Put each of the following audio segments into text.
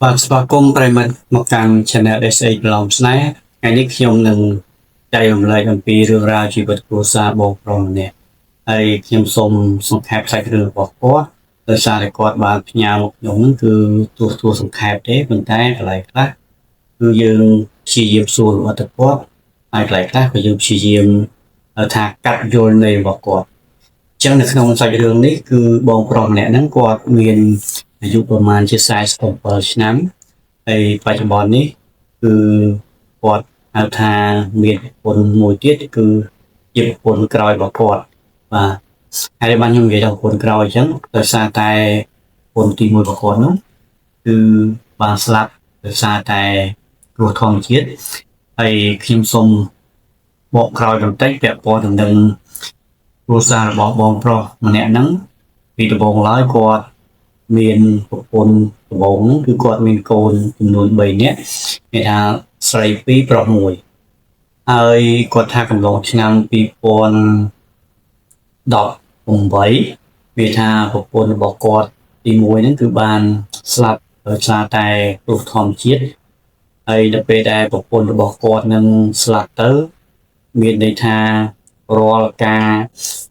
បាទស្វាគមន៍ប្រិមត្តមកកាន់ Channel SA ប្រឡំស្នេហ៍ថ្ងៃនេះខ្ញុំនឹងចែករំលែកអំពីរឿងរ៉ាវជីវិតគ្រួសារបងប្រុសម្នាក់ហើយខ្ញុំសូមសង្ខេបសាច់រឿងរបស់គាត់ដោយសារតែគាត់បានផ្ញើមកខ្ញុំហ្នឹងគឺទោះសង្ខេបទេប៉ុន្តែកន្លែងខ្លះគឺយើងព្យាយាមសួរលម្អិតទៅគាត់ហើយកន្លែងខ្លះក៏យើងព្យាយាមថាកាត់យល់ន័យរបស់គាត់អញ្ចឹងនៅក្នុងសាច់រឿងនេះគឺបងប្រុសម្នាក់ហ្នឹងគាត់មានអាយុប្រមាណជា47ឆ្នាំហើយបច្ចុប្បន្ននេះគឺគាត់ហៅថាមានប្រពន្ធមួយទៀតគឺជាប្រពន្ធក្រោយរបស់គាត់បាទហើយបានខ្ញុំនិយាយថាប្រពន្ធក្រោយអញ្ចឹងដោយសារតែប្រពន្ធទី1របស់គាត់នោះគឺបានស្លាប់ដោយសារតែគ្រោះធម្មជាតិហើយខ្ញុំសូមបកក្រោយបន្តិចពាក់ព័ន្ធទៅនឹងគ្រួសាររបស់បងប្រុសម្នាក់ហ្នឹងពីដំបូងឡើយគាត់មានប្រពន្ធដំបូងហ្នឹងគឺគាត់មានកូនចំនួន3នាក់គេថាស្រី2ប្រុស1ហើយគាត់ថាកំឡុងឆ្នាំ2018វាថាប្រពន្ធរបស់គាត់ទី1ហ្នឹងគឺបានស្លាប់ដោយសារតែគ្រោះធម្មជាតិហើយដល់ពេលដែលប្រពន្ធរបស់គាត់នឹងស្លាប់ទៅមានន័យថារាល់ការ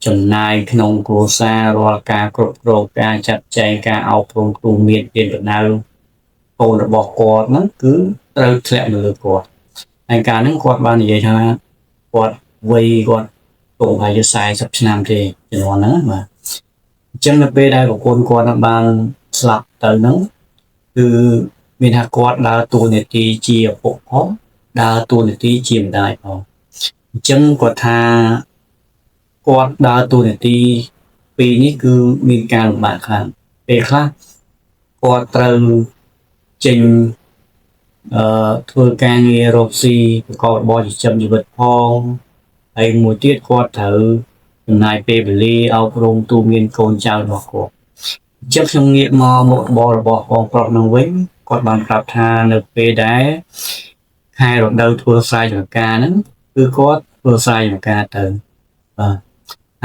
ចំណាយក្នុងគ្រួសាររាល់ការគ្រប់គ្រងការចាត់ចែងការអប់រំគ្រូមានទានបណ្ដៅកូនរបស់គាត់ហ្នឹងគឺត្រូវធ្លាក់មកលើគាត់ហើយការហ្នឹងគាត់បាននិយាយថាគាត់វ័យគាត់គង់ប្រហែលជា40ឆ្នាំទេជំនាន់ហ្នឹងបាទអញ្ចឹងនៅពេលដែលប្រពន្ធគាត់បានស្លាប់ទៅហ្នឹងគឺមានថាគាត់ដើរតួនាទីជាឪពុកផងដើរតួនាទីជាម្ដាយផងអញ្ចឹងគាត់ថាគាត់ដើរតួនាទីពីរនេះគឺមានការលំបាកខ្លាំងពេលខ្លះគាត់ត្រូវចេញធ្វើការងាររកស៊ីប្រកបរបរចិញ្ចឹមជីវិតផងហើយមួយទៀតគាត់ត្រូវចំណាយពេលវេលាអប់រំទូមានកូនចៅរបស់គាត់អញ្ចឹងខ្ញុំងាកមកមុខរបររបស់បងប្រុសនឹងវិញគាត់បានប្រាប់ថានៅពេលដែលខែរដូវធ្វើស្រែចម្ការហ្នឹងគឺគាត់ធ្វើស្រែចម្ការទៅបាទ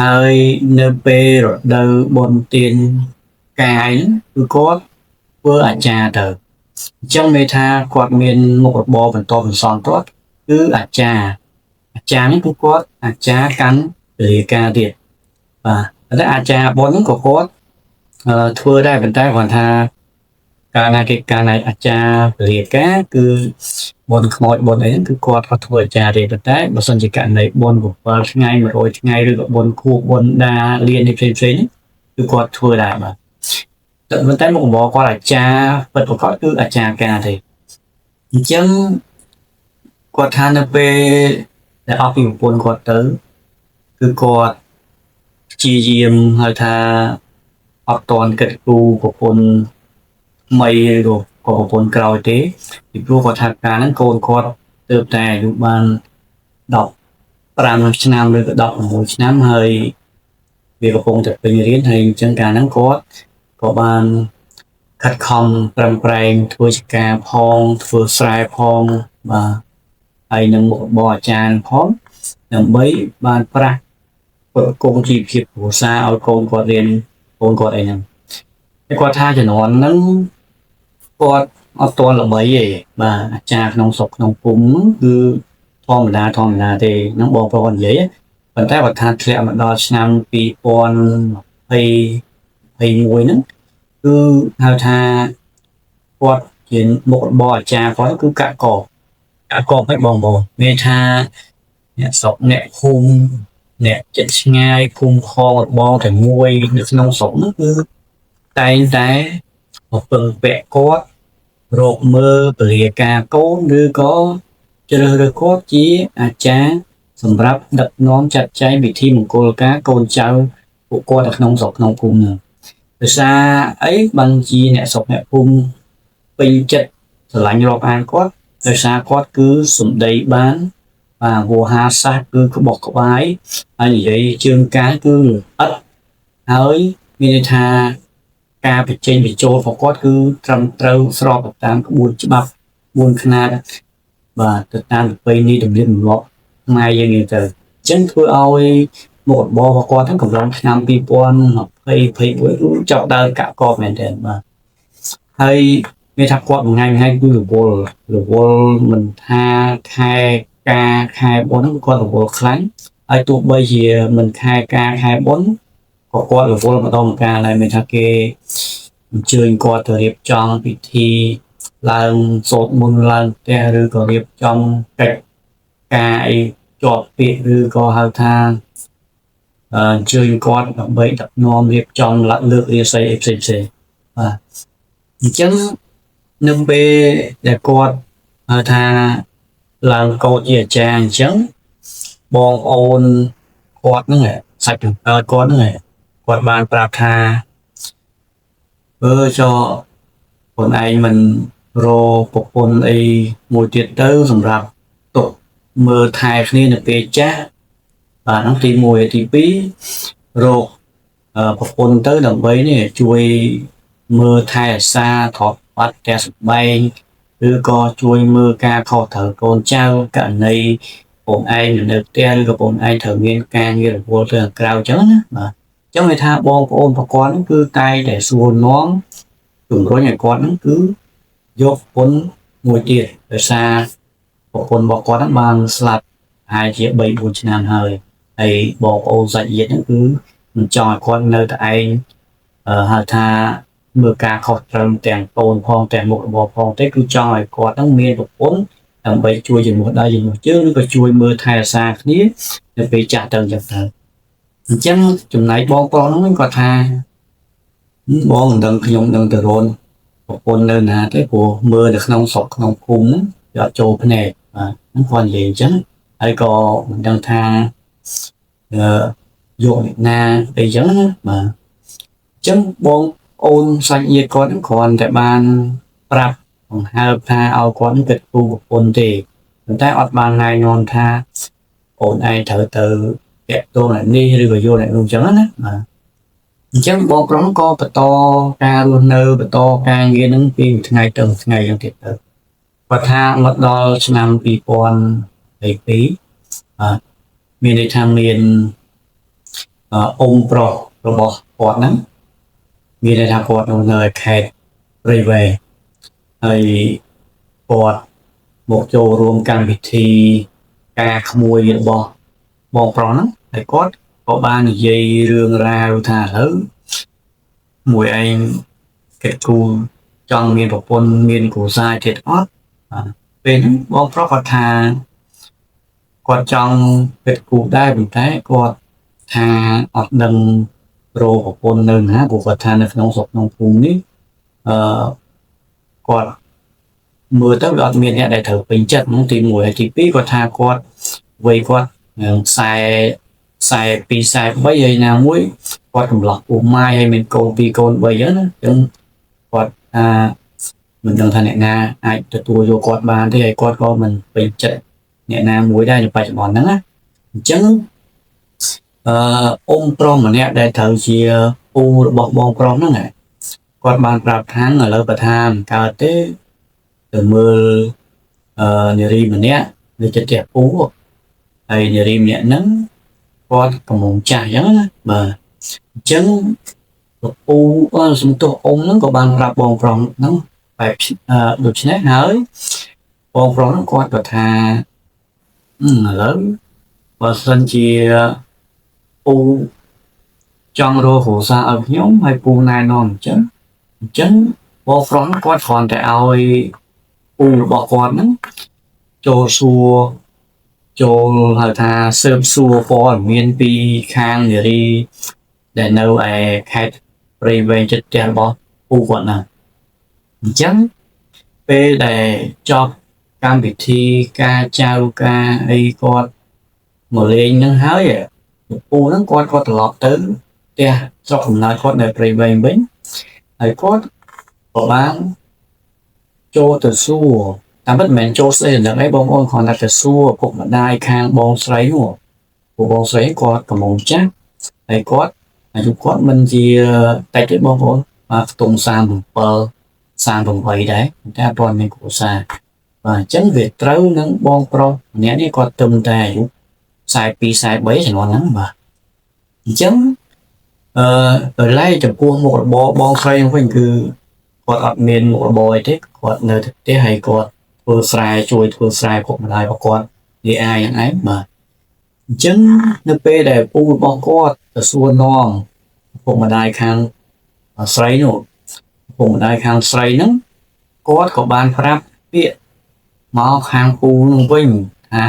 ហើយនៅពេលរដូវបុណ្យទានកាយគឺគាត់ធ្វើអាចារ្យទៅអញ្ចឹងមានថាគាត់មានមុខរបរបន្តបន្សល់ទាត់គឺអាចារ្យនេះគឺគាត់អាចារ្យកាន់រាជការទៀតបាទតែអាចារ្យបុណ្យហ្នឹងក៏គាត់ធ្វើដែរប៉ុន្តែគាត់ថាកាលណាអាចារ្យរាជការគឺបុណ្យខ្មោចបុណ្យអីហ្នឹងគឺគាត់ក៏ធ្វើអាចារ្យទេប៉ុន្តែបើសិនជាករណីបុណ្យ7ថ្ងៃ100ថ្ងៃឬក៏បុណ្យខួបបុណ្យដាលាននេះផ្សេងៗគឺគាត់ធ្វើដែរបាទប៉ុន្តែមុខរបរគាត់អាចារ្យពិតប្រាកដគឺអាចារ្យការទេអញ្ចឹងគាត់ថានៅពេលដែលអស់ពីប្រពន្ធគាត់ទៅគឺគាត់ព្យាយាមហៅថាអត់តន់គិតគូរប្រពន្ធថ្មីឬក៏ប្រពន្ធក្រោយទេពីព្រោះគាត់ថាការហ្នឹងកូនគាត់ទើបតែអាយុបាន15ឆ្នាំឬក៏16ឆ្នាំហើយវាកំពុងតែពេញរៀនហើយអញ្ចឹងការហ្នឹងគាត់ក៏បានខិតខំប្រឹងប្រែងធ្វើចការផងធ្វើស្រែផងបាទហើយនឹងមុខរបរអាចារ្យផងដើម្បីបានប្រាស់គង់ជីវភាពគ្រួសារឲ្យកូនគាត់រៀនកូនគាត់អីហ្នឹងតែគាត់ថាជំនាន់ហ្នឹងគាត់អត់ទាន់ល្បីទេបាទអាចារ្យក្នុងស្រុកក្នុងភូមិគឺធម្មតាទេហ្នឹងបងប្រុសនិយាយប៉ុន្តែគាត់ថាធ្លាក់មកដល់ឆ្នាំ2021ហ្នឹងគឺហៅថាគាត់ជាមុខរបរអាចារ្យគាត់គឺកកហ្នឹងបងមានថាអ្នកស្រុកអ្នកភូមិអ្នកចិត្តឆ្ងាយភូមិផងបងតែមួយនៅក្នុងស្រុកហ្នឹងគឺតែងតែពឹងពាក់គាត់រកមើលពលាការកូនឬក៏ជ្រើសរើសគាត់ជាអាចារ្យសម្រាប់ដឹកនាំចាត់ចែងពិធីមង្គលការកូនចៅពួកគាត់នៅក្នុងស្រុកក្នុងភូមិហ្នឹងដោយសារអីបានជាអ្នកស្រុកអ្នកភូមិពេញចិត្តស្រឡាញ់រាប់អានគាត់ដោយសារគាត់គឺសម្ដីបានបាទវោហារសាស្ត្រគឺក្បោះក្បាយហើយនិយាយជើងកាយគឺល្អិតហើយមានន័យថាការបញ្ចេញបញ្ចូលរបស់គាត់គឺត្រឹមត្រូវស្របទៅតាមក្បួនច្បាប់ក្បួនខ្នាតបាទទៅតាមប្រពៃណីទំនៀមទម្លាប់ខ្មែរយើងនិយាយទៅអញ្ចឹងធ្វើឲ្យមុខរបររបស់គាត់ហ្នឹងកំឡុងឆ្នាំ2020 21គឺចាប់ដើរកាក់កបមែនទែនបាទហើយ មានថាគាត់មួយថ្ងៃគឺរវល់មិនថាខែការខែបុណ្យគាត់រវល់ខ្លាំងហើយទោះបីជាមិនខែការខែបុណ្យក៏គាត់រវល់ម្ដងម្កាលដែរមានថាគេអញ្ជើញគាត់ទៅរៀបចំពិធីឡើងសូត្រមន្តឡើងផ្ទះឬក៏រៀបចំកិច្ចការអីជាប់ពាក្យឬក៏ហៅថាអញ្ជើញគាត់ដើម្បីដឹកនាំរៀបចំលើករាសីអីផ្សេងបាទអញ្ចឹងនៅពេលដែលគាត់ហៅថាឡើងកោតជាអាចារ្យអញ្ចឹងបងប្អូនគាត់ហ្នឹងសាច់គាត់ហ្នឹងគាត់បានប្រាប់ថាចុះខ្លួនឯងមិនរកប្រពន្ធអីមួយទៀតទៅសម្រាប់ទុកមើលថែគ្នានៅពេលចាស់បាទហ្នឹងទី1ទី2រកប្រពន្ធទៅដើម្បីនេះជួយមើលថែអាសាទ្រព្យបាត់ផ្ទះសម្បែងឬក៏ជួយមើលការខុសត្រូវកូនចៅករណីបងឯងនៅផ្ទះឬក៏បងឯងត្រូវមានការងាររវល់ទៅខាងក្រៅអញ្ចឹងណាបាទអញ្ចឹងគេថាបងប្អូនប្រព័ន្ធហ្នឹងគឺតែតែសួរនាំជំរុញឲ្យគាត់ហ្នឹងគឺយកប្រពន្ធមួយទៀតដោយសារប្រពន្ធរបស់គាត់ហ្នឹងបានស្លាប់ហើយជា3-4ឆ្នាំហើយបងប្អូនសាច់ញាតិហ្នឹងគឺមិនចង់ឲ្យគាត់នៅតែឯងហៅថាមើលការខុសត្រូវទាំងកូនផងទាំងមុខរបរផងទេគឺចង់ឲ្យគាត់ហ្នឹងមានប្រពន្ធដើម្បីជួយជំនួសដៃជំនួសជើងឬក៏ជួយមើលថែរក្សាគ្នានៅពេលចាស់ទៅចឹងទៅអញ្ចឹងចំណែកបងប្រុសហ្នឹងគាត់ថាបងមិនដឹងខ្ញុំនឹងទៅរនប្រពន្ធនៅណាទេព្រោះមើលនៅក្នុងស្រុកក្នុងភូមិហ្នឹងវាអត់ចូលភ្នែកបាទហ្នឹងគាត់និយាយអញ្ចឹងហើយក៏មិនដឹងថាយកអ្នកណាអីចឹងណាបាទអញ្ចឹងបងអូនសាច់ញាតិគាត់គ្រាន់តែបានប្រាប់បង្ហើបថាឲ្យគាត់គិតគូរប្រពន្ធទេប៉ុន្តែអត់បានណែនាំថាអូនឯងត្រូវទៅតាក់ទងអ្នកនេះឬក៏យកអ្នកនោះអញ្ចឹងណាបាទអញ្ចឹងបងប្រុសក៏បន្តការរស់នៅបន្តការងារនឹងពីថ្ងៃទៅថ្ងៃយ៉ាងទៀតទៅគាត់ថាមកដល់ឆ្នាំ2022បាទមានន័យថាមានអ៊ំប្រុសរបស់គាត់ហ្នឹងមានន័យថាគាត់នៅខេត្តព្រៃវែងហើយគាត់មកចូលរួមកម្មវិធីការក្មួយរបស់បងប្រុសហ្នឹងហើយគាត់ក៏បាននិយាយរឿងរ៉ាវថាឥឡូវមួយឯងគិតគូរចង់មានប្រពន្ធមានគ្រួសារទៀតអត់ពេលហ្នឹងបងប្រុសគាត់ថាគាត់ចង់គិតគូរដែរប៉ុន្តែគាត់ថាអត់ដឹងរកប្រពន្ធនៅណាព្រោះគាត់ថានៅក្នុងស្រុកក្នុងភូមិនេះគាត់មើលទៅវាអត់មានអ្នកដែលត្រូវពេញចិត្តហ្នឹងទី1ហើយទី2គាត់ថាគាត់វ័យគាត់42 43ហើយណាមួយគាត់កំឡោះពូម៉ាយហើយមានកូន2កូន3ហ្នឹងណាអញ្ចឹងគាត់ថាមិនដឹងថាអ្នកណាអាចទទួលយកគាត់បានទេហើយគាត់ក៏មិនពេញចិត្តអ្នកណាមួយដែរនៅបច្ចុប្បន្នហ្នឹងណាអញ្ចឹងអ៊ំប្រុសម្នាក់ដែលត្រូវជាពូរបស់បងប្រុសហ្នឹងគាត់បានប្រាប់ថាឥឡូវបើថាមិនកើតទេទៅមើលនារីម្នាក់នៅចិត្តផ្ទះពូហើយនារីម្នាក់ហ្នឹងគាត់កំពុងចាស់អញ្ចឹងណាបាទអញ្ចឹងពូសំទោសអ៊ំហ្នឹងក៏បានប្រាប់បងប្រុសហ្នឹងបែបដូច្នេះហើយបងប្រុសហ្នឹងគាត់ក៏ថាឥឡូវបើសិនជាពូចង់រកគ្រួសារឲ្យខ្ញុំហើយពូណែនាំអញ្ចឹងបងប្រុសគាត់គ្រាន់តែឲ្យពូរបស់គាត់ហ្នឹងចូលសួរចូលហៅថាស៊ើបសួរព័ត៌មានពីខាងនារីដែលនៅឯខេត្តព្រៃវែងចិត្តផ្ទះរបស់ពូគាត់ណាអញ្ចឹងពេលដែលចប់កម្មវិធីការចៅការអីគាត់មកលេងហ្នឹងហើយពូហ្នឹងគាត់ត្រឡប់ទៅផ្ទះស្រុកកំណើតគាត់នៅព្រៃវែងវិញហើយគាត់ក៏បានចូលទៅសួរតែមិនមែនចូលស្អីដល់អីបងប្អូនគ្រាន់តែទៅសួរពុកម្ដាយខាងបងស្រីនោះពួកបងស្រីគាត់កំងចាស់ហើយគាត់អាយុគាត់មិនជាតិចទេបងប្អូនបាទខ្ទង់37 38ដែរតែអត់ទាន់មានគ្រួសារបាទអញ្ចឹងវាត្រូវនឹងបងប្រុសម្នាក់នេះគាត់ទឹមតែអាយុ42 43ចំនួនហ្នឹងបាទអញ្ចឹងដោយឡែកចំពោះមុខរបរបងស្រីវិញគឺ គាត់អត់មានមុខរបរអីទេគាត់នៅផ្ទះហើយគាត់ធ្វើស្រែជួយធ្វើស្រែពុកម្ដាយរបស់គាត់និយាយយ៉ាងឯងបាទអញ្ចឹងនៅពេលដែលពូរបស់គាត់ទៅសួរនាំពុកម្ដាយខាងស្រីនោះពុកម្ដាយខាងស្រីហ្នឹងគាត់ក៏បានប្រាប់ពាក្យមកខាងពូនឹងវិញថា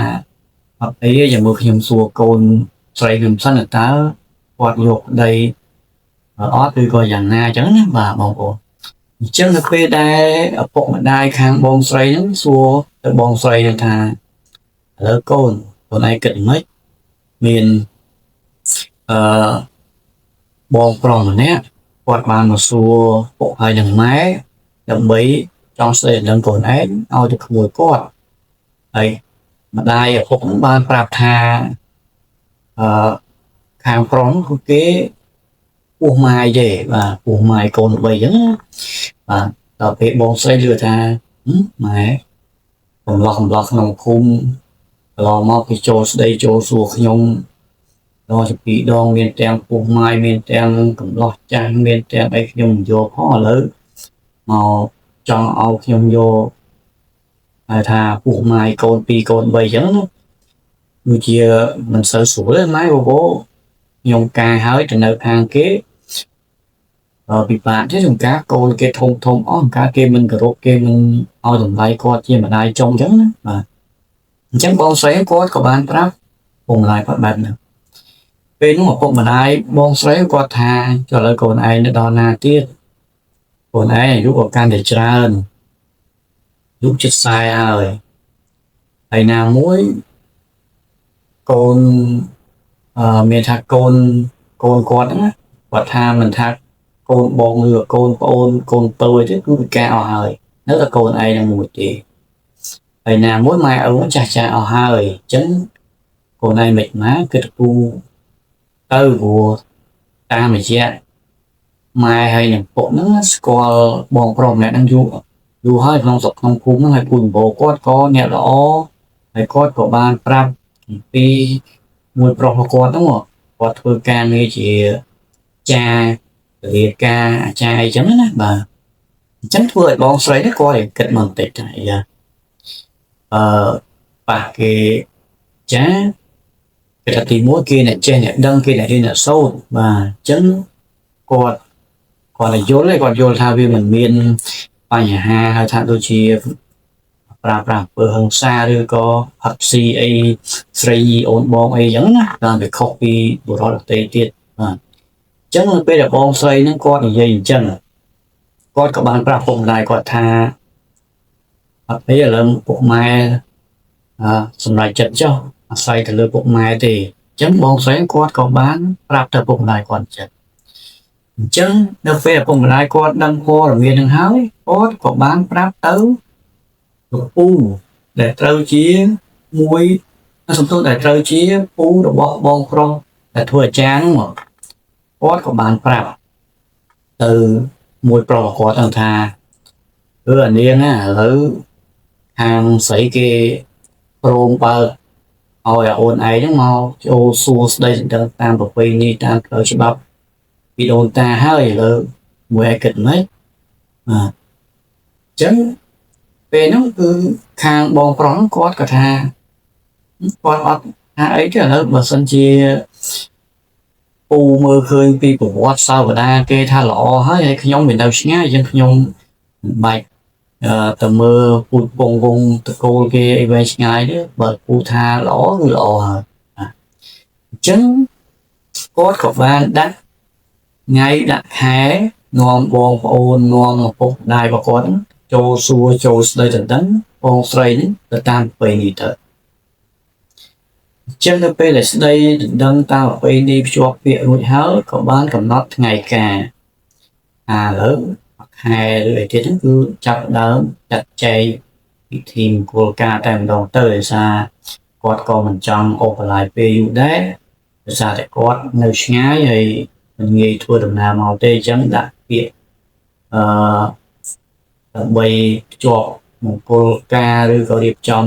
អត់អីទេចាំមើលខ្ញុំសួរកូនស្រីខ្ញុំសិនតើគាត់យកប្តីអត់ឬក៏យ៉ាងណាអញ្ចឹងណាបាទបងប្អូនអញ្ចឹងនៅពេលដែលឪពុកម្ដាយខាងបងស្រីហ្នឹងសួរទៅបងស្រីហ្នឹងថាឥឡូវកូនឯងគិតមិនមានអឺបងប្រុសម្នាក់គាត់បានមកសួរពុកហើយនឹងម៉ែដើម្បីចង់ស្ដីដឹងកូនឯងឲ្យទៅក្មួយគាត់ហើយម្ដាយឪពុកហ្នឹងបានប្រាប់ថាខាងប្រុសគឺគេពោះម៉ាយទេបាទពោះម៉ាយកូន3អញ្ចឹងបាទដល់ពេលបងស្រីលឺថាម៉ែកំឡោះក្នុងភូមិកន្លងមកគេចូលស្ដីចូលសួរខ្ញុំដល់ជាពីរដងមានទាំងពោះម៉ាយមានទាំងកំឡោះចាស់មានទាំងអីខ្ញុំមិនយកផងឥឡូវមកចង់ឲ្យខ្ញុំយកហើយថាពោះម៉ាយកូន2កូន3អញ្ចឹងដូចជាមិនសូវស្រួលទេម៉ែបបោខ្ញុំការហើយទៅនៅខាងគេពិបាកទេក្នុងការកូនគេធំអស់ការគេមិនគោរពគេមិនឲ្យតម្លៃគាត់ជាម្ដាយចុងអញ្ចឹងណាបាទអញ្ចឹងបងស្រីគាត់ក៏បានប្រាប់ពុកម្ដាយគាត់បែបហ្នឹងពេលនោះឪពុកម្ដាយបងស្រីគាត់ថាចុះឥឡូវកូនឯងនៅដល់ណាទៀតកូនឯងអាយុក៏កាន់តែច្រើនយុគចិត្ត40ហើយណាមួយកូនមានថាកូនគាត់ណាគាត់ថាមិនថាកូនបងឬកូនប្អូនកូនពៅទេគឺពិការអស់ហើយនៅតែកូនឯងនឹងមួយទេហើយណាមួយម៉ែឪចាស់អស់ហើយអញ្ចឹងកូនឯងមិនណាគិតគូទៅព្រោះតាមរយៈម៉ែហើយនឹងពុកហ្នឹងស្គាល់បងប្រុសម្នាក់ហ្នឹងយូរហើយក្នុងស្រុកក្នុងភូមិហ្នឹងហើយពូចម្បោគាត់ក៏អ្នកល្អហើយគាត់ក៏បានប្រាប់អំពីមួយប្រុសរបស់គាត់ហ្នឹងគាត់ធ្វើការងារជាចារៀបការអាចារ្យអញ្ចឹងណាបាទអញ្ចឹងធ្វើឲ្យបងស្រីនេះគាត់គិតមកបន្តិចថាប៉ះគេចាគេថាទីមួយគេអ្នកចេះអ្នកដឹងគេអ្នករៀនអ្នកសូត្របាទអញ្ចឹងគាត់យល់ថាវាមិនមានបញ្ហាហើយថាដូចជាប្រើប្រាស់អំពើហិង្សាឬក៏ហិតស៊ីអីស្រីអូនបងអីអញ្ចឹងណាតាមវាខុសពីបុរសដទៃទៀតបាទអញ្ចឹងនៅពេលដែលបងស្រីហ្នឹងគាត់និយាយអញ្ចឹងគាត់ក៏បានប្រាប់ពុកម្ដាយគាត់ថាអត់ទេឥឡូវពុកម៉ែសម្រេចចិត្តចុះអាស្រ័យទៅលើពុកម៉ែទេអញ្ចឹងបងស្រីគាត់ក៏បានប្រាប់ទៅពុកម្ដាយគាត់ចិត្តអញ្ចឹងនៅពេលពុកម្ដាយគាត់ដឹងព័ត៌មាននឹងហើយគាត់ក៏បានប្រាប់ទៅលោកពូដែលត្រូវជាមួយសំទោសដែលត្រូវជាពូរបស់បងប្រុសដែលធ្វើអាចារ្យហ្នឹងគាត់ក៏បានប្រាប់ទៅមួយប្រុសរបស់គាត់ថាអានាងណាឥឡូវខាងស្រីគេព្រមបើឲ្យអូនឯងហ្នឹងមកចូលសួរស្ដីដឹងតាមប្រពៃណីតាមផ្លូវច្បាប់ពីដូនតាហើយឥឡូវមួយឯងគិតមិនបាទអញ្ចឹងពេលហ្នឹងគឺខាងបងប្រុសគាត់ក៏ថាគាត់អត់ថាអីទេឥឡូវបើសិនជាពូមើលឃើញពីប្រវត្តិសាវតាគេថាល្អហើយខ្ញុំវានៅឆ្ងាយអញ្ចឹងខ្ញុំមិនបាច់ទៅមើលពូជពងវងតកូលគេអីវែងឆ្ងាយទេបើពូថាល្អគឺល្អហើយអញ្ចឹងគាត់ក៏បានដាក់ថ្ងៃដាក់ខែនាំបងប្អូននាំឪពុកម្ដាយរបស់គាត់ចូលសួរចូលស្ដីដណ្ដឹងបងស្រីនេះទៅតាមប្រពៃណីទៅអញ្ចឹងនៅពេលដែលស្ដីដណ្ដឹងតាមប្រពៃណីភ្ជាប់ពាក្យរួចហើយក៏បានកំណត់ថ្ងៃការឥឡូវខែឬអីទៀតហ្នឹងគឺចាប់ដើមចាត់ចែងពិធីមង្គលការតែម្ដងទៅដោយសារគាត់ក៏មិនចង់អូសបន្លាយពេលយូរដែរដោយសារតែគាត់នៅឆ្ងាយហើយមិនងាយធ្វើដំណើរមកទេអញ្ចឹងដាក់ពាក្យដើម្បីភ្ជាប់មង្គលការឬក៏រៀបចំ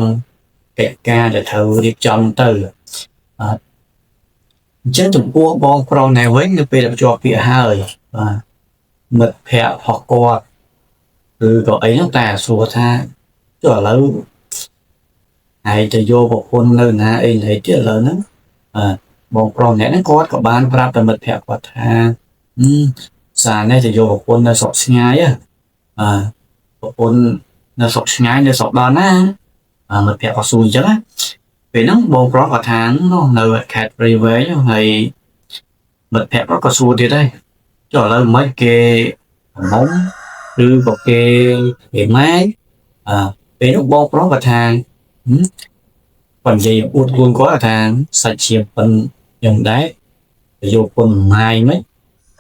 កិច្ចការដែលត្រូវរៀបចំទៅអញ្ចឹងចំពោះបងប្រុសណែវិញនៅពេលដែលភ្ជាប់ពាក្យហើយបាទមិត្តភ័ក្តិរបស់គាត់ ឬក៏អីហ្នឹងតែសួរថាចុះឥឡូវហើយទៅយកប្រពន្ធនៅណាអីនេះទៀតឥឡូវហ្នឹងបាទបងប្រុសម្នាក់ហ្នឹងគាត់ក៏បានប្រាប់តែមិត្តភក្តិគាត់ថាសារនេះទៅយកប្រពន្ធនៅស្រុកឆ្ងាយបាទប្រពន្ធនៅស្រុកឆ្ងាយនៅស្រុកដល់ណាមិត្តភក្តិក៏សួរអញ្ចឹងណាពេលហ្នឹងបងប្រុសគាត់ថានោះនៅខេត្តព្រៃវែងហើយមិត្តភក្តិគាត់ក៏សួរទៀតដែរចុះឥឡូវមិនគេប្រមុំឬក៏គេម៉ែពេលនោះបងប្រុសគាត់ថាគាត់និយាយអួតខ្លួនគាត់ថាសាច់ជាប៉ុនយ៉ាងដែរទៅយកពុនម៉ាយមិន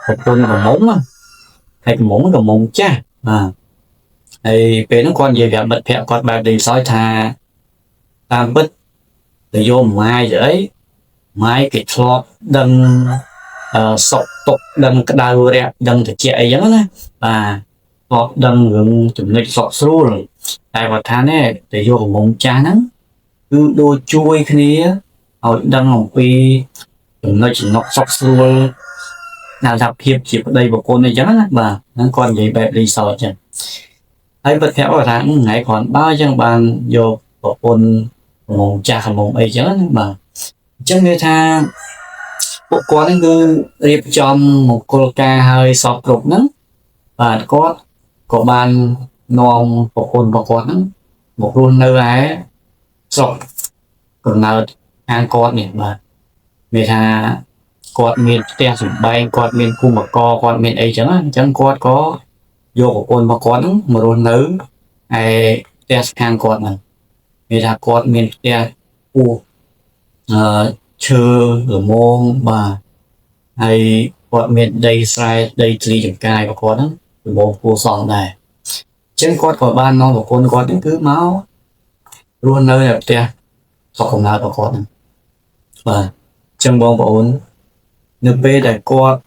ប្រពន្ធប្រមុំហើយប្រមុំចាស់បាទហើយពេលហ្នឹងគាត់និយាយប្រាប់មិត្តភក្តិគាត់បែបនេះសោយថាតាមពិតទៅយកម៉ាយទៅអីម៉ាយគេធ្លាប់ដឹងសុកទុកដឹងក្តៅរាក់ដឹងត្រជាក់អីចឹងណាបាទធ្លាប់ដឹងរឿងចំណុចសក់ស្រួលតែគាត់ថានេះទៅយកប្រមុំចាស់ហ្នឹងគឺដូចជួយគ្នាឲ្យដឹងអំពីចំណុចចំណុកសក់ស្រួលថាភាពជាប្តីប្រពន្ធអីចឹងណាបាទហ្នឹងគាត់និយាយបែបរីសតចឹងហើយមិត្តភក្តិគាត់ថាថ្ងៃគ្រាន់បើចឹងបានយកប្រពន្ធមុំចាស់មុំអីចឹងណាបាទអញ្ចឹងវាថាពួកគាត់ហ្នឹងគឺរៀបចំមង្គលការហើយសពគ្រប់ហ្នឹងបាទគាត់ក៏បាននាំប្រពន្ធរបស់គាត់ហ្នឹងមករស់នៅឯស្រុកកំណើតខាងគាត់នេះបាទមានថាគាត់មានផ្ទះសម្បែងគាត់មានភូមិករគាត់មានអីចឹងអញ្ចឹងគាត់ក៏យកប្រពន្ធរបស់គាត់ហ្នឹងមករស់នៅឯផ្ទះខាងគាត់ហ្នឹងមានថាគាត់មានផ្ទះពោះឈើល្មមបាទហើយគាត់មានដីស្រែដីធ្លីចម្ការរបស់គាត់ហ្នឹងល្មមគួរសមដែរអញ្ចឹងគាត់ក៏បាននាំប្រពន្ធគាត់ហ្នឹងគឺមករស់នៅផ្ទះស្រុកកំណើតរបស់គាត់ហ្នឹងបាទអញ្ចឹងបងប្អូននៅពេលដែលគាត់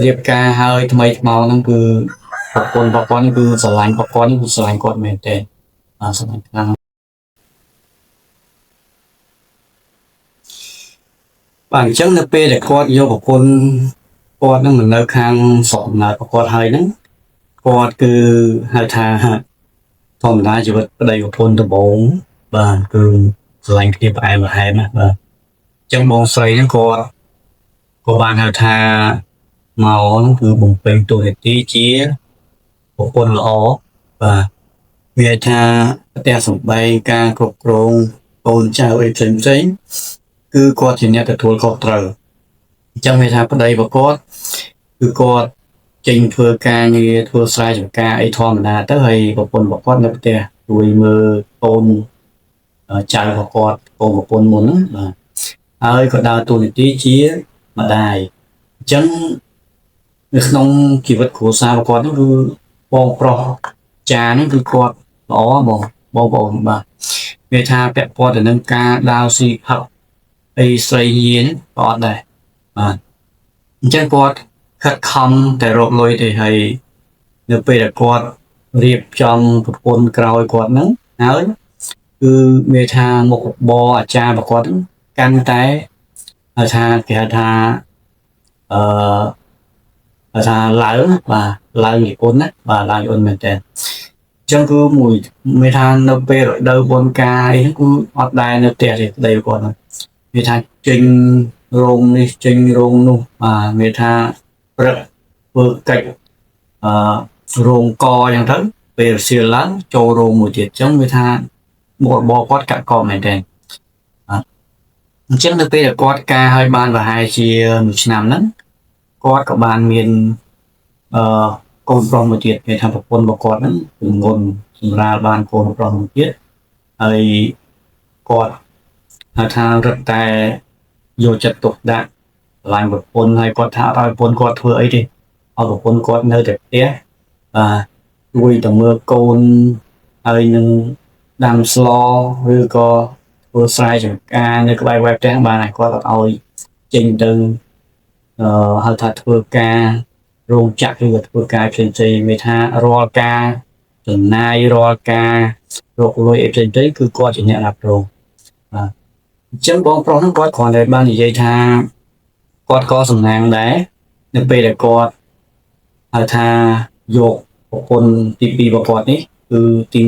រៀបការហើយថ្មីថ្មោងហ្នឹងគឺប្រពន្ធរបស់គាត់គឺស្រឡាញ់ប្រពន្ធគឺស្រឡាញ់គាត់មែនទែនបាទស្រឡាញ់ខ្លាំងបាទអញ្ចឹងនៅពេលដែលគាត់យកប្រពន្ធគាត់នឹងនៅខាងស្រុកកំណើតរបស់គាត់ហើយហ្នឹងគាត់គឺហៅថាធម្មតាជីវិតប្តីប្រពន្ធដំបូងបាទគឺស្រឡាញ់គ្នាផ្អែមល្ហែមណាបាទអញ្ចឹងបងស្រីហ្នឹងគាត់ក៏បានហៅថាមកហ្នឹងគឺបំពេញតួនាទីជាប្រពន្ធល្អបាទវាថាផ្ទះសម្បែងការគ្រប់គ្រងកូនចៅអីផ្សេងគឺគាត់ជាអ្នកទទួលខុសត្រូវអញ្ចឹងវាថាប្តីរបស់គាត់គឺគាត់ចេញធ្វើការងារធ្វើស្រែចម្ការអីធម្មតាទៅហើយប្រពន្ធរបស់គាត់នៅផ្ទះជួយមើលកូនចៅរបស់គាត់កូនប្រពន្ធមុនហ្នឹងបាទហើយក៏ដើរតួនាទីជាម្ដាយអញ្ចឹងនៅក្នុងជីវិតគ្រួសាររបស់គាត់ហ្នឹងគឺបងប្រុសចាហ្នឹងគឺគាត់ល្អបងប្អូនបាទវាថាពាក់ព័ន្ធទៅនឹងការដើរស៊ីផឹកអីស្រីយានក៏អត់ដែរបាទអញ្ចឹងគាត់ខិតខំតែរកលុយទេហើយនៅពេលដែលគាត់រៀបចំប្រពន្ធក្រោយគាត់ហ្នឹងហើយគឺមានថាមុខរបរអាចារ្យរបស់គាត់កាន់តែថាគេហៅថាថាឡើងបាទឡើងនិពន្ធណាបាទឡើងនិពន្ធមែនតើអញ្ចឹងគឺមួយមានថានៅពេលរដូវបុណ្យការអីគឺអត់ដែរនៅផ្ទះទេប្តីគាត់ហ្នឹងមានថាចេញរោងនេះចេញរោងនោះបាទមានថាព្រឹកធ្វើកិច្ចរោងកអញ្ចឹងទៅពេលសៀលឡើងចូលរោងមួយទៀតអញ្ចឹងវាថាមុខរបរគាត់កាក់កមែនតើអញ្ចឹងនៅពេលដែលគាត់ការឲ្យបានប្រហែលជា1ឆ្នាំហ្នឹងគាត់ក៏បានមានកូនប្រុសមួយទៀតគេថាប្រពន្ធរបស់គាត់ហ្នឹងគឺងន់សម្រាលបានកូនប្រុសមួយទៀតហើយគាត់ហៅថារឹតតែយកចិត្តទុកដាក់ឡើងប្រពន្ធហើយគាត់ថាអត់ឲ្យប្រពន្ធគាត់ធ្វើអីទេឲ្យប្រពន្ធគាត់នៅតែផ្ទះបាទជួយតែមើលកូនហើយនឹងដាំស្លឬក៏ធ្វើស្រែចម្ការនៅក្បែរផ្ទះបានឲ្យគាត់អត់ឲ្យចេញទៅហៅថាធ្វើការរោងចក្រឬក៏ធ្វើការផ្សេងៗមានថារាល់ការចំណាយរាល់ការរកលុយអីផ្សេងៗគឺគាត់ជាអ្នករ៉ាប់រងបាទអញ្ចឹងបងប្រុសហ្នឹងគាត់គ្រាន់តែបាននិយាយថាគាត់ក៏សំណាងដែរនៅពេលដែលគាត់ហៅថាយក ប្រពន្ធទី2របស់គាត់នេះគឺទី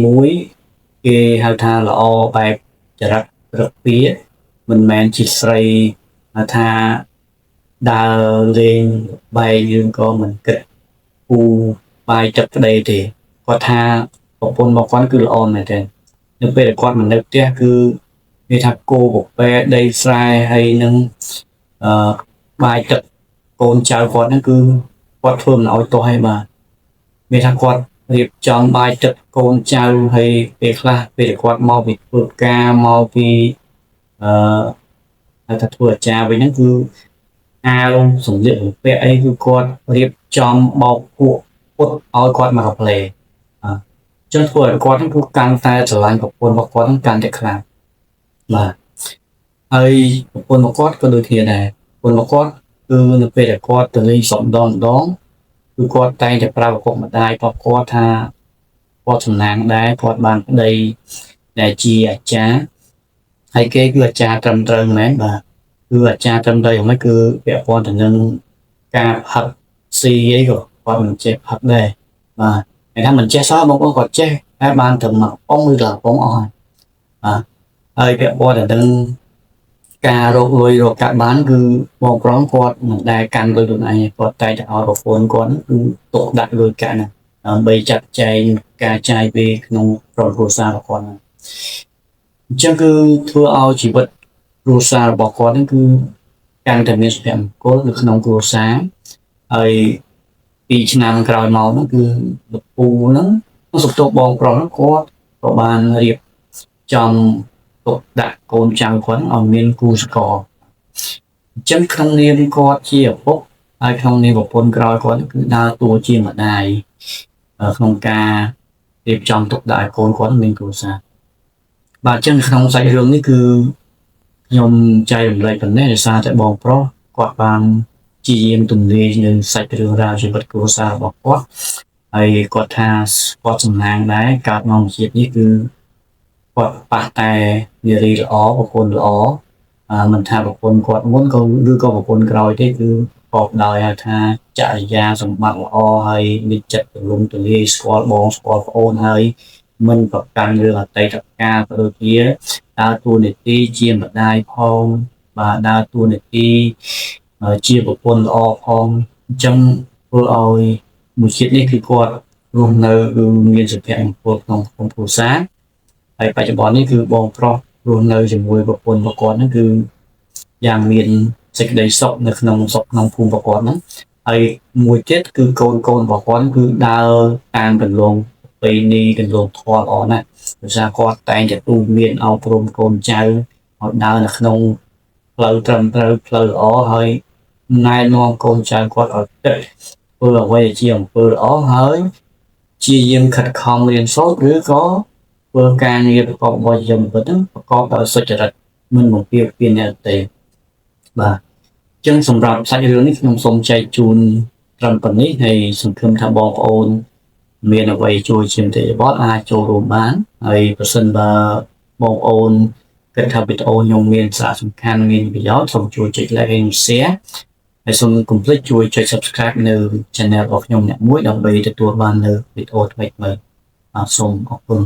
1គេហៅថាល្អបែបចរិតរឹកពីមិនមែនជាស្រីថាដើរលេងបែកយើងក៏មិនគិតគូបាយទឹកប្តីទេគាត់ថាប្រពន្ធរបស់គាត់គឺល្អមែនទេនៅពេលដែលគាត់មកនៅផ្ទះគឺនិយាយថាគោពពែដីស្រែហើយនឹងបាយទឹកកូនចៅគាត់ហ្នឹងគឺគាត់ធ្វើមិនឲ្យទាស់ឲ្យបាទមានថាគាត់រៀបចំបាយទឹកកូនចៅហើយពេលខ្លះពេលគាត់មកពីធ្វើការមកពីហៅថាធ្វើអាចារ្យវិញហ្នឹងគឺអាវសម្លៀកបំពាក់អីគឺគាត់រៀបចំបោកគក់ពុតឲ្យគាត់មកកាផ្លេចឹងធ្វើឲ្យគាត់ហ្នឹងគឺកាន់តែស្រឡាញ់ប្រពន្ធរបស់គាត់ហ្នឹងកាន់តែខ្លាំងបាទហើយប្រពន្ធរបស់គាត់ក៏ដូចគ្នាដែរប្រពន្ធរបស់គាត់គឺនៅពេលដែលគាត់ទៅលេងស្រុកម្ដងគឺគាត់តែងតែប្រាប់ឪពុកម្ដាយរបស់គាត់ថាគាត់សំណាងដែរគាត់បានប្តីដែលជាអាចារ្យហើយគេគឺអាចារ្យត្រឹមត្រូវមែនបាទគឺអាចារ្យត្រឹមត្រូវហ្នឹងគឺពាក់ព័ន្ធទៅនឹងការផឹកស៊ីអីក៏គាត់មិនចេះផឹកដែរបាទតែថាមិនចេះសោះបងប្អូនគាត់ចេះតែបានត្រឹមមកកំប៉ុងឬក៏កំប៉ុងអស់ហើយបាទហើយពាក់ព័ន្ធទៅនឹងការរកលុយរកកាក់បានគឺបងប្រុសគាត់មិនដែលកាន់លុយខ្លួនឯងគាត់តែងតែឲ្យប្រពន្ធគាត់គឺទុកដាក់លុយកាក់ហ្នឹងដើម្បីចាត់ចែងការចាយវាក្នុងក្រុមគ្រួសាររបស់គាត់ហ្នឹងអញ្ចឹងគឺធ្វើឲ្យជីវិតគ្រួសាររបស់គាត់ហ្នឹងគឺកាន់តែមានសុភមង្គលនៅក្នុងគ្រួសារហើយ2ឆ្នាំក្រោយមកហ្នឹងគឺលពូហ្នឹងសុខទុក្ខបងប្រុសហ្នឹងគាត់ក៏បានរៀបចំទុកដាក់កូនចៅគាត់ឲ្យមានគូស្រករអញ្ចឹងក្នុងនាមគាត់ជាឪពុកហើយក្នុងនាមប្រពន្ធក្រោយគាត់គឺដើរតួជាម្ដាយក្នុងការរៀបចំទុកដាក់ឲ្យកូនគាត់មានគ្រួសារបាទអញ្ចឹងក្នុងសាច់រឿងនេះគឺខ្ញុំចែករំលែកប៉ុណ្ណេះដោយសារតែបងប្រុសគាត់បានជាយាមទំនេរនៅសាច់រឿងរ៉ាវជីវិតគ្រួសាររបស់គាត់ហើយគាត់ថាគាត់សំណាងដែរកើតមកជាតិនេះគឺគាត់ប៉ះតែនារីល្អប្រពន្ធល្អមិនថាប្រពន្ធគាត់មុនក៏ឬក៏ប្រពន្ធក្រោយទេគឺប្រកបដោយហៅថាចរិយាសម្បត្តិល្អហើយមានចិត្តទូលំទូលាយស្គាល់បងស្គាល់ប្អូនហើយមិនប្រកាន់រឿងអតីតកាលក៏ដូចជាដើរតួនាទីជាម្ដាយផងបាទដើរតួនាទីជាប្រពន្ធល្អផងអញ្ចឹងធ្វើឲ្យមួយជាតិនេះគឺគាត់រស់នៅគឺមានសុភមង្គលក្នុងក្រុមគ្រួសារហើយបច្ចុប្បន្ននេះគឺបងប្រុសរស់នៅជាមួយប្រពន្ធរបស់គាត់ហ្នឹងគឺយ៉ាងមានសេចក្តីសុខនៅក្នុងសុខក្នុងភូមិរបស់គាត់ហ្នឹងហើយមួយទៀតគឺកូនរបស់គាត់គឺដើរតាមកន្លងពេលនេះកន្លងធម៌ល្អណាស់ដោយសារគាត់តែងតែទូមានអប់រំកូនចៅឲ្យដើរនៅក្នុងផ្លូវត្រឹមត្រូវផ្លូវល្អហើយណែនាំកូនចៅគាត់ឲ្យគិតធ្វើអ្វីជាអំពើល្អហើយជាយើងខិតខំរៀនសូត្រឬក៏ធ្វើការងារប្រកបដោយយមពិតហ្នឹងប្រកបដោយសុចរិតមិនបំពានពានអ្នកទេបាទអញ្ចឹងសម្រាប់សាច់រឿងនេះខ្ញុំសូមចែកជូនត្រឹមប៉ុណ្នេះហើយសង្ឃឹមថាបងប្អូនមានអ្វីជួយជាមតិយោបល់អាចចូលរួមបានហើយប្រសិនបើបងប្អូនគិតថាវីដេអូខ្ញុំមានសារៈសំខាន់មានប្រយោជន៍សូមជួយចុច like ហើយ share ហើយសូមកុំភ្លេចជួយចុច subscribe នៅ channel របស់ខ្ញុំអ្នកមួយដើម្បីទទួលបាននៅវីដេអូថ្មីៗសូមអរគុណ